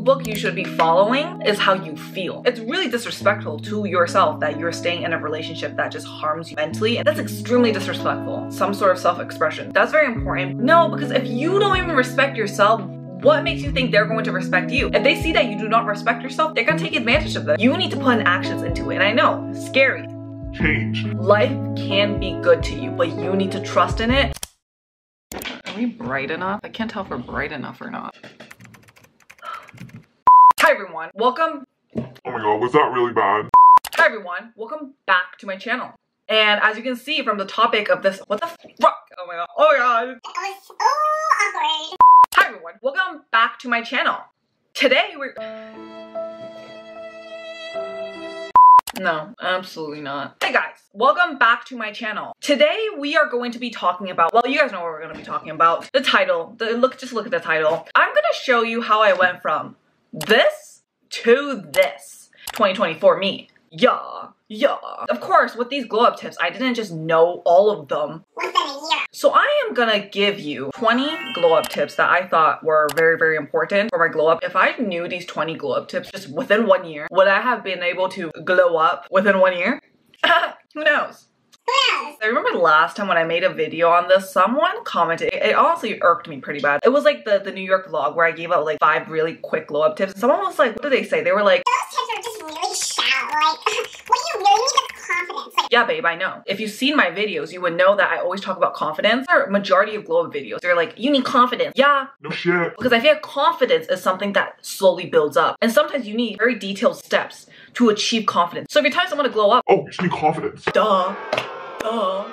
rule book you should be following is how you feel. It's really disrespectful to yourself that you're staying in a relationship that just harms you mentally, and that's extremely disrespectful. Some sort of self-expression. That's very important. No, because if you don't even respect yourself, what makes you think they're going to respect you? If they see that you do not respect yourself, they're gonna take advantage of that. You need to put in actions into it, and I know, scary. Change. Life can be good to you, but you need to trust in it. Are we bright enough? I can't tell if we're bright enough or not. Hi everyone, welcome. Oh my god, was that really bad? Hi everyone, welcome back to my channel. And as you can see from the topic of this, what the fuck? Oh my god, oh my god. That was so awkward. Hi everyone, welcome back to my channel. Today we're... No, absolutely not. Hey guys, welcome back to my channel. Today we are going to be talking about, well, you guys know what we're going to be talking about. The title, just look at the title. I'm going to show you how I went from this to this. 2024 me. Yeah. Of course, with these glow up tips, I didn't just know all of them. Less than a year. So I am gonna give you 20 glow up tips that I thought were very, very important for my glow up. If I knew these 20 glow up tips just within 1 year, would I have been able to glow up within 1 year? Who knows? I remember last time when I made a video on this, someone commented, it honestly irked me pretty bad. It was like the New York vlog where I gave out like 5 really quick glow up tips. Someone was like, what did they say? They were like, those tips are just really shallow. Like, what do you really need is confidence. Like, yeah, babe, I know. If you've seen my videos, you would know that I always talk about confidence. Or majority of glow up videos, they're like, you need confidence. Yeah. No shit. Because I feel like confidence is something that slowly builds up. And sometimes you need very detailed steps to achieve confidence. So if you're telling someone to glow up, Oh, you just need confidence. duh.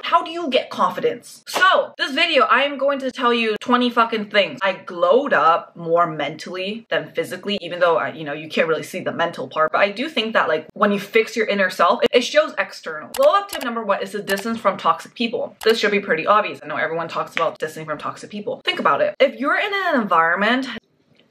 How do you get confidence? So this video, I am going to tell you 20 fucking things. I glowed up more mentally than physically, even though you can't really see the mental part. But I do think that like when you fix your inner self, it shows external. Glow up tip number 1 is to distance from toxic people. This should be pretty obvious. I know everyone talks about distancing from toxic people. Think about it. If you're in an environment,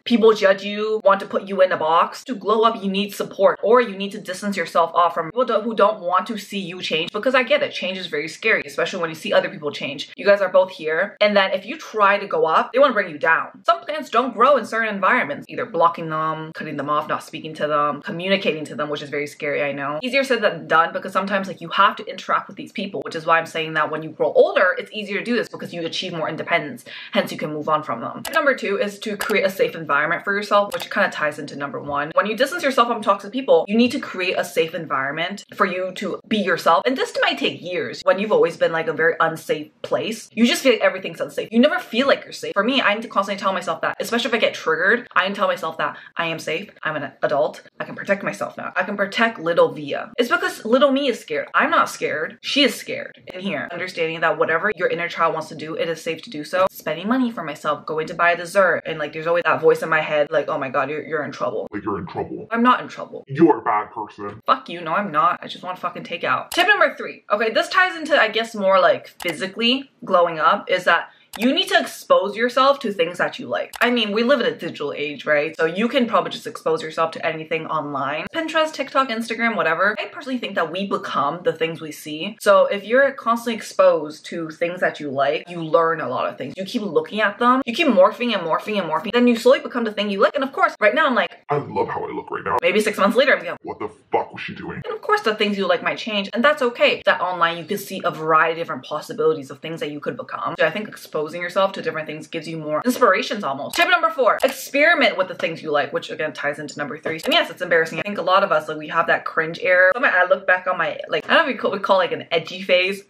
people judge you, want to put you in a box. To glow up, you need support, or you need to distance yourself off from people who don't want to see you change, because I get it, change is very scary, especially when you see other people change. You guys are both here, and then if you try to go up, they want to bring you down. Some plants don't grow in certain environments, either blocking them, cutting them off, not speaking to them, communicating to them, which is very scary, I know. Easier said than done, because sometimes like you have to interact with these people, which is why I'm saying that when you grow older, it's easier to do this because you achieve more independence, hence you can move on from them. Number 2 is to create a safe environment for yourself, which kind of ties into number 1. When you distance yourself from toxic people, you need to create a safe environment for you to be yourself. And this might take years. When you've always been like a very unsafe place, you just feel like everything's unsafe. You never feel like you're safe. For me, I need to constantly tell myself that, especially if I get triggered, I need to tell myself that I am safe. I'm an adult. I can protect myself now. I can protect little Via. It's because little me is scared. I'm not scared. She is scared. In here, understanding that whatever your inner child wants to do, it is safe to do so. Spending money for myself, going to buy a dessert, and like there's always that voice in my head like, oh my god, you're in trouble. Like you're in trouble. I'm not in trouble. You're a bad person. Fuck you, no I'm not. I just want to fucking take out. Tip number 3. Okay, this ties into, I guess, more like physically glowing up, is that you need to expose yourself to things that you like. I mean, we live in a digital age, right? So you can probably just expose yourself to anything online. Pinterest, TikTok, Instagram, whatever. I personally think that we become the things we see. So if you're constantly exposed to things that you like, you learn a lot of things. You keep looking at them. You keep morphing and morphing and morphing. Then you slowly become the thing you like. And of course, right now I'm like, I love how I look right now. maybe 6 months later I'm going, what the fuck was she doing? and of course the things you like might change, and that's okay. That online you can see a variety of different possibilities of things that you could become. So I think exposing yourself to different things gives you more inspirations almost. Tip number 4, experiment with the things you like, which again ties into number 3. And yes, it's embarrassing. I think a lot of us, like, we have that cringe era. I look back on my, like, I don't know if we call like an edgy phase.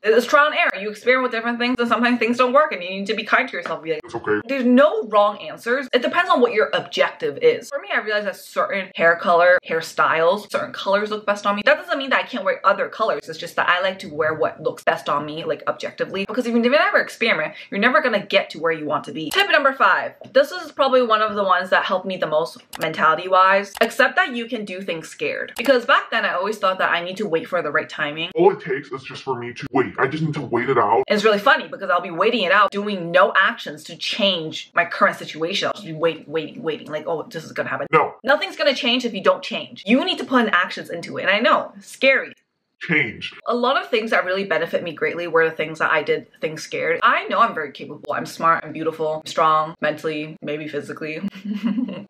It's trial and error. You experiment with different things, and sometimes things don't work, and you need to be kind to yourself. Be like, It's okay. there's no wrong answers. It depends on what your objective is. For me, I realized that certain hair color, hairstyles, certain colors look best on me. That doesn't mean that I can't wear other colors. It's just that I like to wear what looks best on me, like objectively. Because if you never experiment, you're never gonna get to where you want to be. Tip number 5. This is probably one of the ones that helped me the most mentality-wise. Accept that you can do things scared. Because back then, I always thought that I need to wait for the right timing. All it takes is just for me to wait. I just need to wait it out. And it's really funny because I'll be waiting it out, doing no actions to change my current situation. I'll just be waiting, like, oh, this is gonna happen. No. Nothing's gonna change if you don't change. You need to put in actions into it. And I know, scary. changed. A lot of things that really benefit me greatly were the things that I did things scared. I know I'm very capable. I'm smart, I'm beautiful, I'm strong, mentally, maybe physically.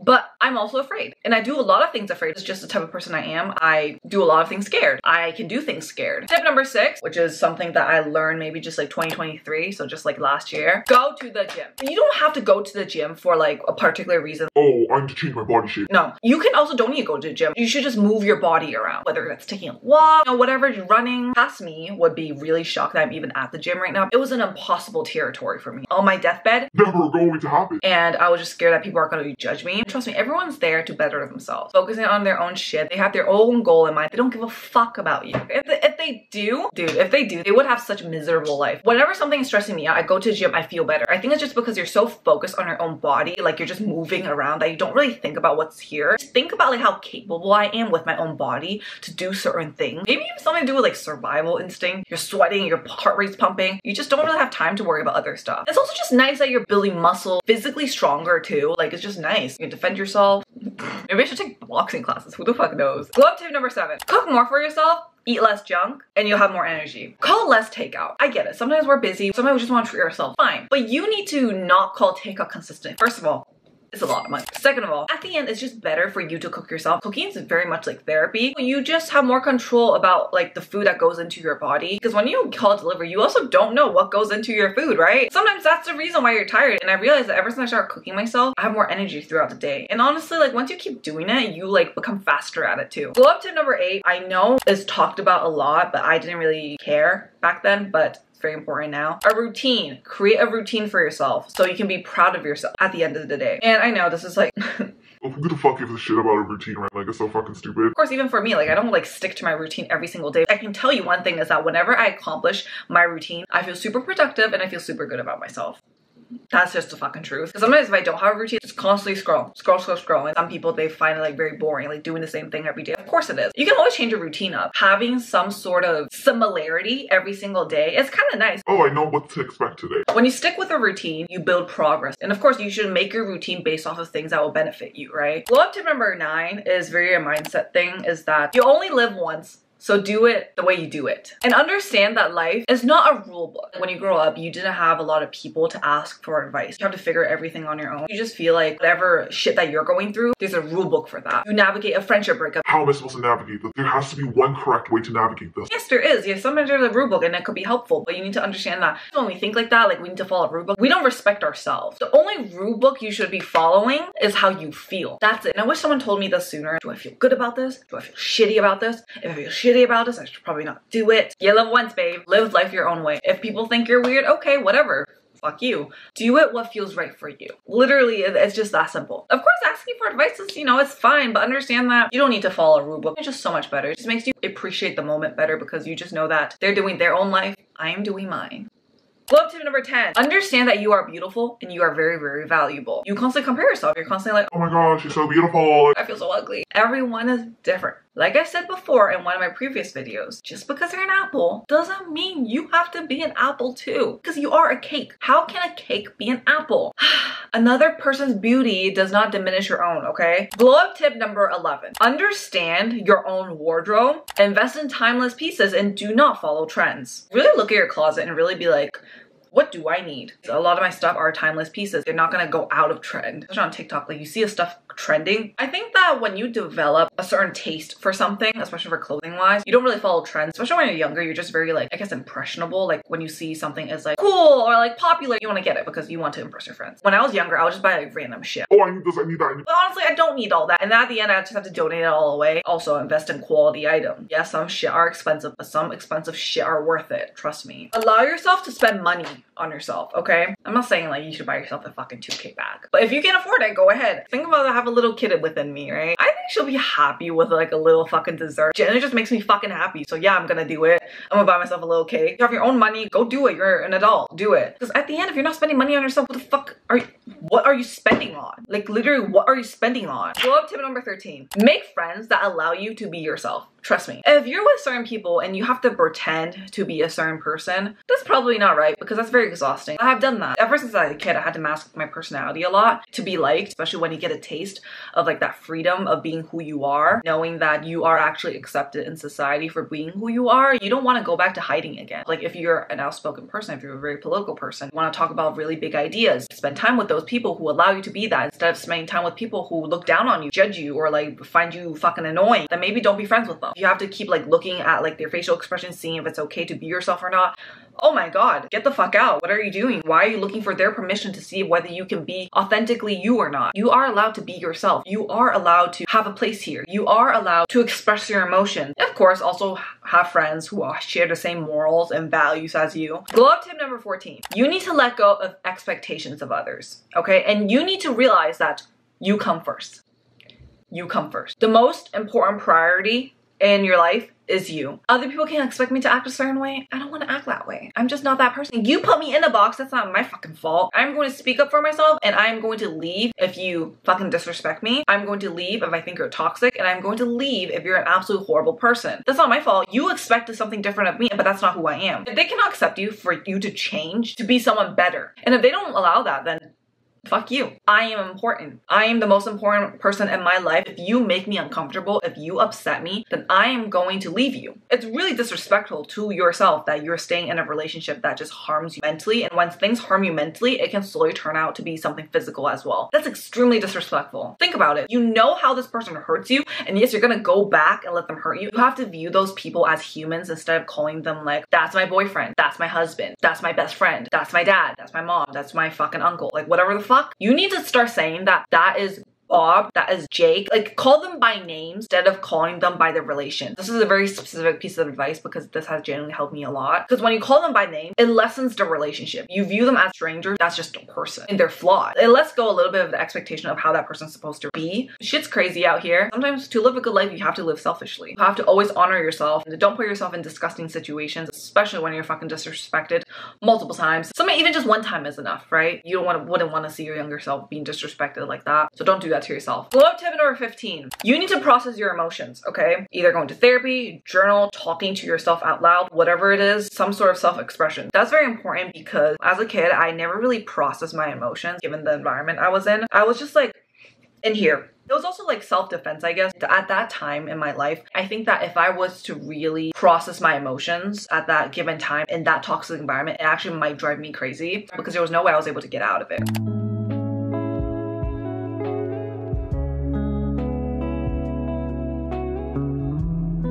But I'm also afraid. And I do a lot of things afraid. It's just the type of person I am. I do a lot of things scared. I can do things scared. Tip number 6, which is something that I learned maybe just like 2023, so just like last year. Go to the gym. You don't have to go to the gym for like a particular reason. Oh, I need to change my body shape. No, you can also don't need to go to the gym. You should just move your body around, whether it's taking a walk, whatever, running. Past me would be really shocked that I'm even at the gym right now. It was an impossible territory for me. On my deathbed. Never going to happen. And I was just scared that people are going to judge me. Trust me, everyone's there to better themselves. Focusing on their own shit. They have their own goal in mind. They don't give a fuck about you. If they do, dude, if they do, they would have such a miserable life. Whenever something is stressing me out, I go to the gym, I feel better. I think it's just because you're so focused on your own body, like you're just moving around, that you don't really think about what's here. Just think about like how capable I am with my own body to do certain things. Maybe even something to do with like survival instinct. You're sweating, your heart rate's pumping. You just don't really have time to worry about other stuff. It's also just nice that you're building muscle, physically stronger too. Like it's just nice. You can defend yourself. Maybe I should take boxing classes. Who the fuck knows? Glow up tip number 7. Cook more for yourself. Eat less junk and you'll have more energy. Call less takeout. I get it. Sometimes we're busy. Sometimes we just want to treat ourselves. Fine. But you need to not call takeout consistent. First of all, it's a lot of money. Second of all, at the end, it's just better for you to cook yourself. Cooking is very much like therapy. You just have more control about like the food that goes into your body. Because when you call delivery, you also don't know what goes into your food, right? Sometimes that's the reason why you're tired. And I realized that ever since I started cooking myself, I have more energy throughout the day. And honestly, like once you keep doing it, you like become faster at it too. Glow up tip number 8, I know is talked about a lot, but I didn't really care back then, but very important now. A routine. Create a routine for yourself so you can be proud of yourself at the end of the day. And I know this is like Who the fuck gives a shit about a routine, right? Like, it's so fucking stupid. Of course, even for me, like I don't like stick to my routine every single day. I can tell you one thing is that whenever I accomplish my routine, I feel super productive and I feel super good about myself. That's just the fucking truth. Because sometimes if I don't have a routine, just constantly scroll. And some people, they find it like very boring, like doing the same thing every day. Of course it is. You can always change your routine up. Having some sort of similarity every single day is kind of nice. Oh, I know what to expect today. When you stick with a routine, you build progress. And of course, you should make your routine based off of things that will benefit you, right? Glow up tip number 9 is very a mindset thing, is that you only live once. So do it the way you do it. And understand that life is not a rule book. When you grow up, you didn't have a lot of people to ask for advice. You have to figure everything on your own. You just feel like whatever shit that you're going through, there's a rule book for that. You navigate a friendship breakup. How am I supposed to navigate this? There has to be one correct way to navigate this. Yes, there is. Yeah, sometimes there's a rule book and it could be helpful, but you need to understand that when we think like that, like we need to follow a rule book, we don't respect ourselves. The only rule book you should be following is how you feel. That's it. And I wish someone told me this sooner. Do I feel good about this? Do I feel shitty about this? If I feel shitty about this, I should probably not do it. You live once, babe. Live life your own way. If people think you're weird, okay, whatever. Fuck you. Do it what feels right for you. Literally, it's just that simple. Of course, asking for advice is, you know, it's fine, but understand that you don't need to follow a rule book. It's just so much better. It just makes you appreciate the moment better because you just know that they're doing their own life. I am doing mine. Glow up tip number 10. Understand that you are beautiful and you are very, very valuable. You constantly compare yourself. You're constantly like, oh my gosh, she's so beautiful. I feel so ugly. Everyone is different. Like I said before in one of my previous videos, just because you're an apple doesn't mean you have to be an apple too. Because you are a cake. How can a cake be an apple? Another person's beauty does not diminish your own, okay? Glow up tip number 11. Understand your own wardrobe, invest in timeless pieces, and do not follow trends. Really look at your closet and really be like, what do I need? A lot of my stuff are timeless pieces. They're not gonna go out of trend. Especially on TikTok, like you see a stuff trending. I think that when you develop a certain taste for something, especially for clothing wise, you don't really follow trends. Especially when you're younger, you're just very like, I guess impressionable. Like when you see something as like cool or like popular, you wanna get it because you want to impress your friends. When I was younger, I would just buy like random shit. Oh, I need this, I need that, I need. But honestly, I don't need all that. And at the end, I just have to donate it all away. Also, invest in quality items. Yeah, some shit are expensive, but some expensive shit are worth it. Trust me. Allow yourself to spend money on yourself, okay? I'm not saying like you should buy yourself a fucking 2K bag. But if you can afford it, go ahead. Think about it, I have a little kid within me, right? I think she'll be happy with like a little fucking dessert. And it just makes me fucking happy. So yeah, I'm gonna do it. I'm gonna buy myself a little cake. You have your own money, go do it. You're an adult, do it. Because at the end, if you're not spending money on yourself, what are you spending on? Like literally, what are you spending on? Glow up tip number 13. Make friends that allow you to be yourself. Trust me. If you're with certain people and you have to pretend to be a certain person, that's probably not right because that's very exhausting. I have done that. Ever since I was a kid, I had to mask my personality a lot to be liked, especially when you get a taste of like that freedom of being who you are, knowing that you are actually accepted in society for being who you are. You don't want to go back to hiding again. Like if you're an outspoken person, if you're a very political person, you want to talk about really big ideas, spend time with those people who allow you to be that instead of spending time with people who look down on you, judge you, or like find you fucking annoying. Then maybe don't be friends with them. You have to keep like looking at like their facial expressions, seeing if it's okay to be yourself or not. Oh my god, get the fuck out. What are you doing? Why are you looking for their permission to see whether you can be authentically you or not? You are allowed to be yourself. You are allowed to have a place here. You are allowed to express your emotions. Of course, also have friends who share the same morals and values as you. Glow up tip number 14. You need to let go of expectations of others, okay? And you need to realize that you come first. You come first. The most important priority in your life is you. Other people can't expect me to act a certain way. I don't want to act that way. I'm just not that person. You put me in a box, that's not my fucking fault. I'm going to speak up for myself and I'm going to leave if you fucking disrespect me. I'm going to leave if I think you're toxic, and I'm going to leave if you're an absolute horrible person. That's not my fault. You expected something different of me, but that's not who I am. If they cannot accept you for you to change, to be someone better, and if they don't allow that, then fuck you. I am important. I am the most important person in my life. If you make me uncomfortable, if you upset me, then I am going to leave you. It's really disrespectful to yourself that you're staying in a relationship that just harms you mentally. And when things harm you mentally, it can slowly turn out to be something physical as well. That's extremely disrespectful. Think about it. You know how this person hurts you, and yes, you're gonna go back and let them hurt you. You have to view those people as humans instead of calling them like, that's my boyfriend, that's my husband, that's my best friend, that's my dad, that's my mom, that's my fucking uncle. Like whatever the fuck. You need to start saying that that is Bob, that is Jake. Like call them by name instead of calling them by their relation. This is a very specific piece of advice because this has genuinely helped me a lot. Because when you call them by name, it lessens the relationship. You view them as strangers, that's just a person and they're flawed. It lets go a little bit of the expectation of how that person's supposed to be. Shit's crazy out here. Sometimes to live a good life, you have to live selfishly. You have to always honor yourself and don't put yourself in disgusting situations, especially when you're fucking disrespected multiple times. Sometimes even just one time is enough, right? You wouldn't want to see your younger self being disrespected like that. So don't do that to yourself. Glow up tip number 15. You need to process your emotions, okay? Either going to therapy, journal, talking to yourself out loud, whatever it is, some sort of self-expression. That's very important because as a kid, I never really processed my emotions given the environment I was in. I was just like in here. It was also like self-defense, I guess. At that time in my life, I think that if I was to really process my emotions at that given time in that toxic environment, it actually might drive me crazy because there was no way I was able to get out of it.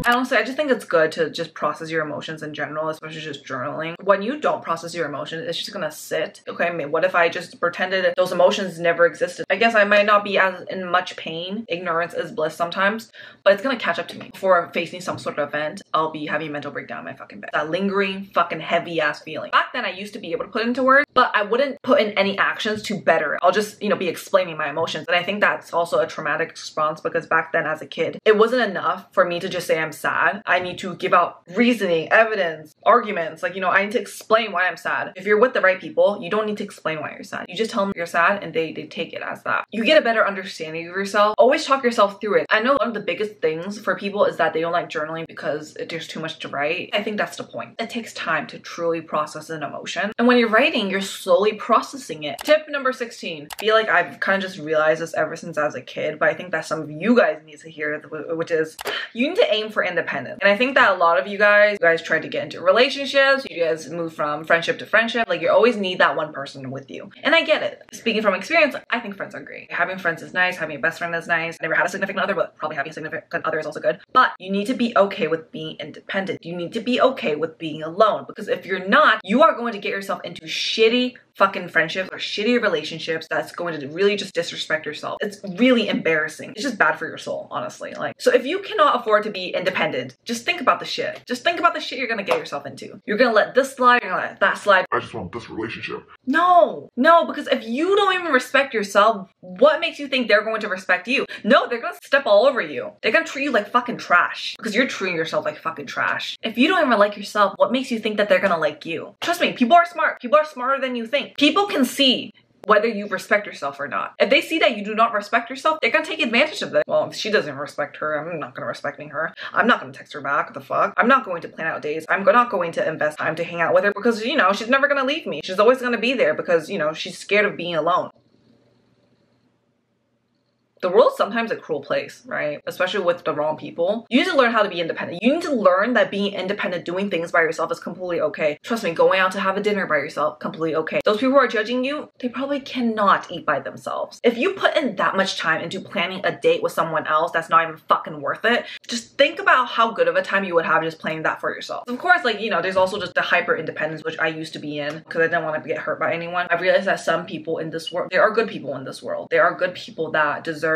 Honestly, I just think it's good to just process your emotions in general, especially just journaling. When you don't process your emotions, it's just gonna sit. Okay, I mean, what if I just pretended those emotions never existed? I guess I might not be as in much pain. Ignorance is bliss sometimes, but it's gonna catch up to me. Before facing some sort of event, I'll be having a mental breakdown in my fucking bed. That lingering fucking heavy ass feeling. Back then, I used to be able to put it into words, but I wouldn't put in any actions to better it. I'll just, be explaining my emotions. And I think that's also a traumatic response because back then as a kid, it wasn't enough for me to just say I'm sad. I need to give out reasoning, evidence, arguments. Like, I need to explain why I'm sad. If you're with the right people, you don't need to explain why you're sad. You just tell them you're sad and they take it as that. You get a better understanding of yourself. Always talk yourself through it. I know one of the biggest things for people is that they don't like journaling because there's too much to write. I think that's the point. It takes time to truly process an emotion. And when you're writing, you're slowly processing it. Tip number 16. I feel like I've kind of just realized this ever since I was a kid, but I think that some of you guys need to hear it, which is you need to aim for independence. And I think that a lot of you guys try to get into relationships, you guys move from friendship to friendship, like you always need that one person with you. And I get it. Speaking from experience, I think friends are great. Having friends is nice, having a best friend is nice. I never had a significant other, but probably having a significant other is also good. But you need to be okay with being independent. You need to be okay with being alone, because if you're not, you are going to get yourself into shitty fucking friendships or shitty relationships that's going to really just disrespect yourself. It's really embarrassing. It's just bad for your soul, honestly. So if you cannot afford to be independent, just think about the shit. Just think about the shit you're gonna get yourself into. You're gonna let this slide, you're gonna let that slide. I just want this relationship. No, because if you don't even respect yourself, what makes you think they're going to respect you? No, they're gonna step all over you. They're gonna treat you like fucking trash because you're treating yourself like fucking trash. If you don't even like yourself, what makes you think that they're gonna like you? Trust me, people are smart. People are smarter than you think. People can see whether you respect yourself or not. If they see that you do not respect yourself, they're gonna take advantage of that. Well, if she doesn't respect her, I'm not gonna respecting her. I'm not gonna text her back. What the fuck? I'm not going to plan out dates. I'm not going to invest time to hang out with her because, you know, she's never gonna leave me. She's always gonna be there because, you know, she's scared of being alone. The world's sometimes a cruel place, right? Especially with the wrong people. You need to learn how to be independent. You need to learn that being independent, doing things by yourself is completely okay. Trust me, going out to have a dinner by yourself, completely okay. Those people who are judging you, they probably cannot eat by themselves. If you put in that much time into planning a date with someone else that's not even fucking worth it, just think about how good of a time you would have just planning that for yourself. Of course, like, you know, there's also just the hyper independence, which I used to be in because I didn't want to get hurt by anyone. I've realized that some people in this world, there are good people in this world. There are good people that deserve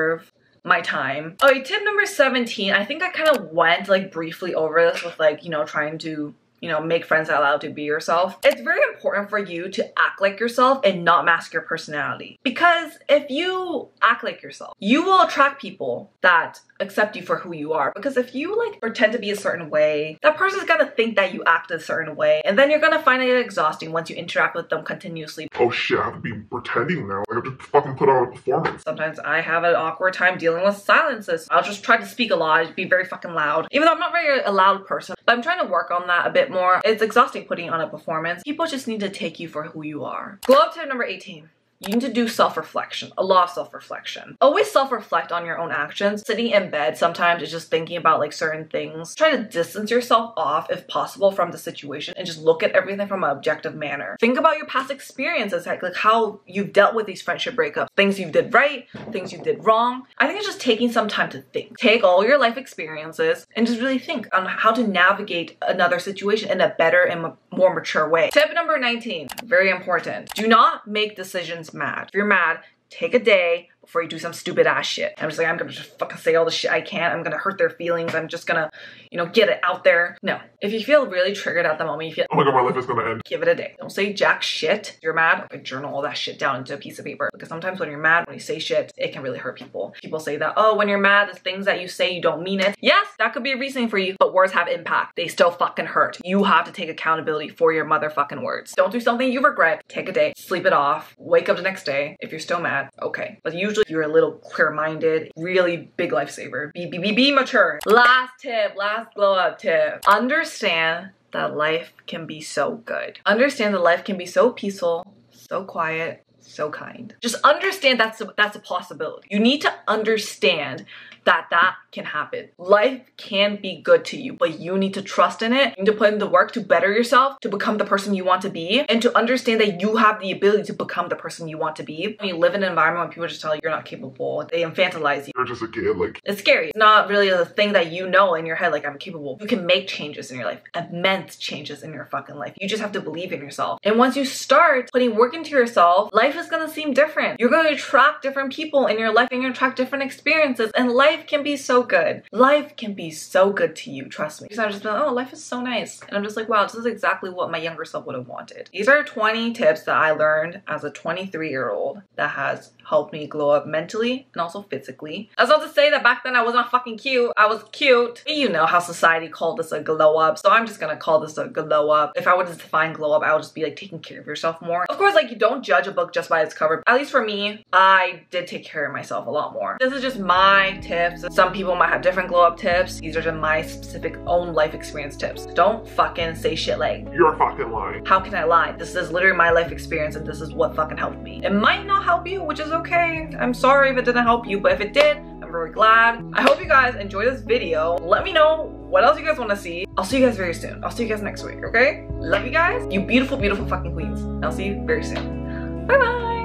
my time. Okay, tip number 17. I think I kind of went like briefly over this with like, you know, trying to, you know, make friends that allow you to be yourself. It's very important for you to act like yourself and not mask your personality. Because if you act like yourself, you will attract people that accept you for who you are. Because if you like pretend to be a certain way, that person's gonna think that you act a certain way. And then you're gonna find it exhausting once you interact with them continuously. Oh shit, I have to be pretending now. I have to fucking put on a performance. Sometimes I have an awkward time dealing with silences. I'll just try to speak a lot, be very fucking loud. Even though I'm not very a loud person, but I'm trying to work on that a bit more. It's exhausting putting on a performance. People just need to take you for who you are. Glow up tip number 18. You need to do self-reflection, a lot of self-reflection. Always self-reflect on your own actions. Sitting in bed sometimes is just thinking about like certain things. Try to distance yourself off if possible from the situation and just look at everything from an objective manner. Think about your past experiences, like how you've dealt with these friendship breakups, things you did right, things you did wrong. I think it's just taking some time to think. Take all your life experiences and just really think on how to navigate another situation in a better and more mature way. Tip number 19, very important. Do not make decisions mad. If you're mad, take a day before you do some stupid ass shit. I'm just like, I'm gonna just fucking say all the shit I can. I'm gonna hurt their feelings. I'm just gonna, you know, get it out there. No. If you feel really triggered at the moment, you feel, oh my god, my life is gonna end. Give it a day. Don't say jack shit. If you're mad, okay, journal all that shit down into a piece of paper. Because sometimes when you're mad, when you say shit, it can really hurt people. People say that, oh, when you're mad, the things that you say, you don't mean it. Yes, that could be a reason for you, but words have impact. They still fucking hurt. You have to take accountability for your motherfucking words. Don't do something you regret. Take a day, sleep it off, wake up the next day. If you're still mad, okay. But usually you're a little clear-minded, really big lifesaver. Be mature. Last tip, last glow up tip. Understand that life can be so good. Understand that life can be so peaceful, so quiet, so kind. Just understand that's a possibility. You need to understand that can happen. Life can be good to you, but you need to trust in it. You need to put in the work to better yourself, to become the person you want to be, and to understand that you have the ability to become the person you want to be. When you live in an environment when people just tell you you're not capable, they infantilize you. You're just a kid, like. It's scary. It's not really a thing that you know in your head, like, I'm capable. You can make changes in your life, immense changes in your fucking life. You just have to believe in yourself. And once you start putting work into yourself, life is gonna seem different. You're gonna attract different people in your life, and you're gonna attract different experiences, and life can be so good. Life can be so good to you, trust me. Because I've just been like, oh, life is so nice. And I'm just like, wow, this is exactly what my younger self would have wanted. These are 20 tips that I learned as a 23-year-old that has helped me glow up mentally and also physically. That's not to say that back then I was not fucking cute. I was cute. You know how society called this a glow up, so I'm just gonna call this a glow up. If I were to define glow up, I would just be like taking care of yourself more. Of course, like, you don't judge a book just by its cover. At least for me, I did take care of myself a lot more. This is just my tips. Some people might have different glow up tips. These are just my specific own life experience tips. Don't fucking say shit like, you're fucking lying. How can I lie? This is literally my life experience and this is what fucking helped me. It might not help you, which is okay. I'm sorry if it didn't help you, but if it did, I'm very glad. I hope you guys enjoyed this video. Let me know what else you guys want to see. I'll see you guys very soon. I'll see you guys next week, okay? Love you guys. You beautiful, beautiful fucking queens. I'll see you very soon. Bye bye.